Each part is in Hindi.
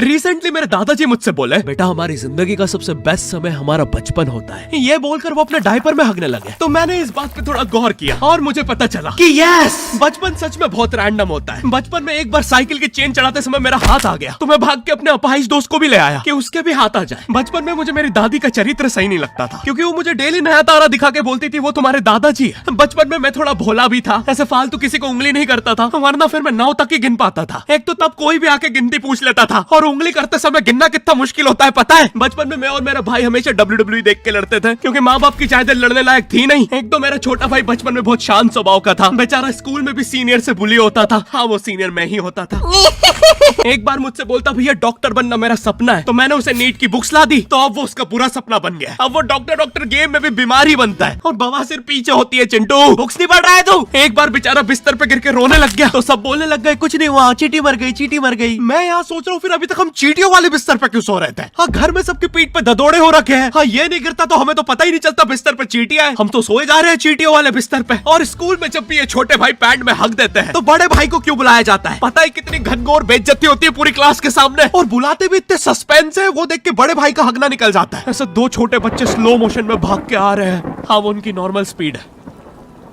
रिसेंटली मेरे दादाजी मुझसे बोले, बेटा हमारी जिंदगी का सबसे बेस्ट समय हमारा बचपन होता है। ये बोलकर वो अपने डायपर में हगने लगे। तो मैंने इस बात पे थोड़ा गौर किया और मुझे पता चला कि यस, बचपन सच में बहुत रैंडम होता है। बचपन में एक बार साइकिल की चेन चढ़ाते समय मेरा हाथ आ गया, तो मैं भाग के अपने अपाहिज दोस्त को भी ले आया कि उसके भी हाथ आ जाए। बचपन में मुझे मेरी दादी का चरित्र सही नहीं लगता था, क्योंकि वो मुझे डेली नया तारा दिखा के बोलती थी वो तुम्हारे दादाजी है। बचपन में मैं थोड़ा भोला भी था, ऐसे फालतू किसी को उंगली नहीं करता था, वरना फिर मैं 9 तक ही गिन पाता था। एक तो तब कोई भी आके गिनती पूछ लेता था, और उंगली करते समय गिनना कितना मुश्किल होता है पता है। बचपन में मैं और मेरा भाई हमेशा WWE देख के लड़ते थे, क्योंकि माँ बाप की चाहते लड़ने लायक थी नहीं। एक तो मेरा छोटा भाई बचपन में बहुत शांत स्वभाव का था, बेचारा स्कूल में भी सीनियर से बुली होता था। हाँ, वो सीनियर मैं ही होता था। एक बार मुझसे बोलता, भैया डॉक्टर बनना मेरा सपना है। तो मैंने उसे नीट की बुक्स ला दी, तो अब वो उसका पूरा सपना बन गया। अब वो डॉक्टर गेम में भी बीमारी बनता है, और बवासीर पीछे होती है। चिंटू बुक्स नहीं पढ़ रहा है तू? एक बार बेचारा बिस्तर पे गिर के रोने लग गया, तो सब बोलने लग गए कुछ नहीं हुआ, चींटी मर गई, चींटी मर गई। मैं यहाँ सोच रहा हूँ फिर अभी तक हम चींटियों वाले बिस्तर पे क्यों सो रहे थे? हाँ, घर में सबकी पीठ पे ददोड़े हो रखे हैं। हाँ, ये नहीं गिरता तो हमें तो पता ही नहीं चलता बिस्तर पे चींटियां हैं। हम तो सोए जा रहे हैं चींटियों वाले बिस्तर पे। और स्कूल में जब भी ये छोटे भाई पैंट में हक देते हैं, तो बड़े भाई को क्यों बुलाया जाता है? पता है कितनी घनघोर बेइज्जती होती है पूरी क्लास के सामने, और बुलाते भी इतने सस्पेंस है, वो देख के बड़े भाई का हगना निकल जाता है। ऐसे 2 छोटे बच्चे स्लो मोशन में भाग के आ रहे हैं। हाँ, वो उनकी नॉर्मल स्पीड है।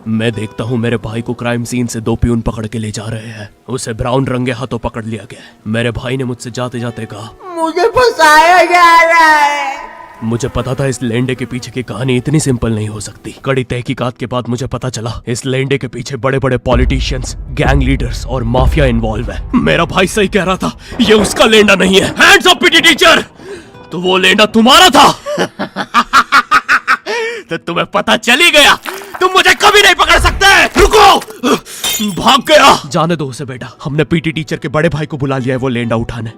मैं देखता हूँ मेरे भाई को क्राइम सीन से 2 पियून पकड़ के ले जा रहे हैं। उसे ब्राउन रंगे हाथों पकड़ लिया गया। मेरे भाई ने मुझसे जाते जाते कहा, मुझे फंसाया जा रहा है। मुझे पता था इस लेंडे के पीछे की कहानी इतनी सिंपल नहीं हो सकती। कड़ी तहकीकात के बाद मुझे पता चला इस लेंडे के पीछे बड़े बड़े पॉलिटिशियंस, गैंग लीडर्स और माफिया इन्वॉल्व है। मेरा भाई सही कह रहा था, ये उसका लेंडा नहीं है। हैंड्स अप पीटी टीचर, तो वो लेंडा तुम्हारा था। तो तुम्हें पता चल ही गया, तुम मुझे कभी नहीं पकड़ सकते। रुको, भाग गया। जाने दो उसे बेटा, हमने पीटी टीचर के बड़े भाई को बुला लिया है वो लेंडा उठाने।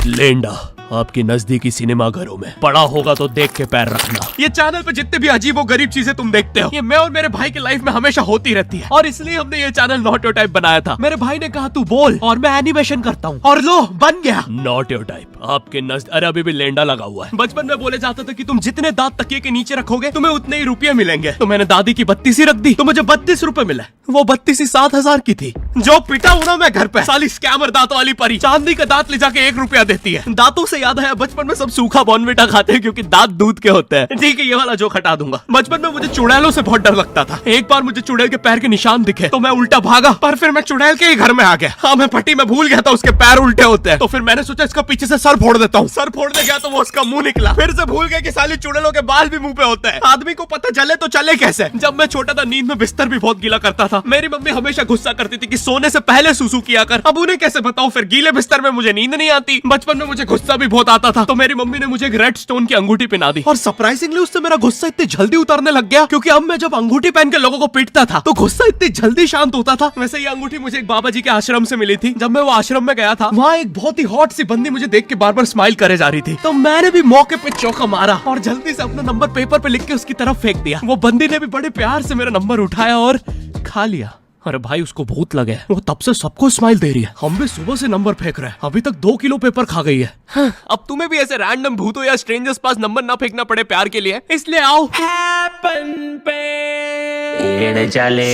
लेंडा आपकी नजदीकी सिनेमा घरों में पड़ा होगा, तो देख के पैर रखना। ये चैनल पे जितने भी अजीब और गरीब चीजें तुम देखते हो, ये मैं और मेरे भाई की लाइफ में हमेशा होती रहती है, और इसलिए हमने ये चैनल नॉट योर टाइप बनाया था। मेरे भाई ने कहा तू बोल और मैं एनिमेशन करता हूँ, और लो बन गया नॉट योर टाइप आपके अरे अभी भी लेंडा लगा हुआ है। बचपन में बोले जाता था कि तुम जितने दांत तकिए के नीचे रखोगे तुम्हें उतने ही रुपये मिलेंगे। तो मैंने दादी की 32 रख दी, तो मुझे 32 रुपए मिले। वो 32 7,000 की थी। जो पिटा हूं ना मैं घर पे, साली स्कैमर दांतों वाली परी, चांदी का दांत ले जाके 1 रुपया देती है। दांतों से याद है, बचपन में सब सूखा बॉर्नविटा खाते हैं क्योंकि दांत दूध के होते हैं। ठीक है, ये वाला जोक हटा दूंगा। बचपन में मुझे चुड़ैलों से बहुत डर लगता था। एक बार मुझे चुड़ैल के पैर के निशान दिखे, तो मैं उल्टा भागा, पर फिर मैं चुड़ैल के ही घर में आ गया। हाँ, मैं पट्टी में भूल गया था उसके पैर उल्टे होते हैं, तो फिर मैंने सोचा इसका पीछे से सर फोड़ देता हूँ। सर फोड़ने गया तो वो उसका मुंह निकला। फिर से भूल गया कि साली चुड़ैलों के बाल भी मुंह पे होते हैं। आदमी को पता चले तो चले कैसे। जब मैं छोटा था, नींद में बिस्तर भी बहुत गीला करता था। मेरी मम्मी हमेशा गुस्सा करती थी कि सोने से पहले सुसु किया कर। अब उन्हें कैसे बताऊं, फिर गीले बिस्तर में मुझे नींद नहीं आती। बचपन में मुझे गुस्सा भी बहुत आता था, तो मेरी मम्मी ने मुझे एक रेड स्टोन की अंगूठी पहना दी, और सरप्राइजिंगली उससे मेरा गुस्सा इतनी जल्दी उतरने लग गया, क्योंकि अब मैं जब अंगूठी पहन के लोगों को पीटता था तो गुस्सा इतनी जल्दी शांत होता था। वैसे ये अंगूठी मुझे एक बाबा जी के आश्रम से मिली थी। जब मैं वो आश्रम में गया था, वहाँ एक बहुत ही हॉट सी बंदी मुझे देख के बार बार स्माइल करे जा रही थी, तो मैंने भी मौके पे चौका मारा और जल्दी से अपना नंबर पेपर पे लिख के उसकी तरफ फेंक दिया। वो बंदी ने भी बड़े प्यार से मेरा नंबर उठाया और खा लिया। अरे भाई, उसको भूत लगे, वो तब से सबको स्माइल दे रही है। हम भी सुबह से नंबर फेंक रहे हैं, अभी तक 2 किलो पेपर खा गई है। हाँ, अब तुम्हें भी ऐसे रैंडम भूतों या स्ट्रेंजर्स पास नंबर ना फेंकना पड़े प्यार के लिए, इसलिए आओ हैपन पे चले।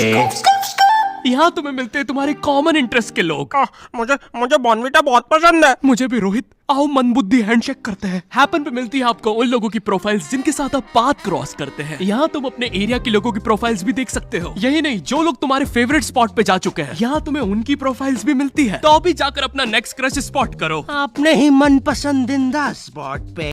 यहाँ तुम्हें मिलते हैं तुम्हारे कॉमन इंटरेस्ट के लोग। मुझे बॉर्नविटा बहुत पसंद है। मुझे भी रोहित। आओ मन बुद्धि हैंडशेक करते हैं। हैपन पे मिलती है आपको उन लोगों की प्रोफाइल्स जिनके साथ आप पाथ क्रॉस करते हैं। यहाँ तुम अपने एरिया के लोगों की प्रोफाइल्स भी देख सकते हो। यही नहीं, जो लोग तुम्हारे फेवरेट स्पॉट पे जा चुके हैं, यहाँ तुम्हें उनकी प्रोफाइल्स भी मिलती है। तो अभी जाकर अपना नेक्स्ट क्रश स्पॉट करो अपने ही मन पसंदीदा स्पॉट पे।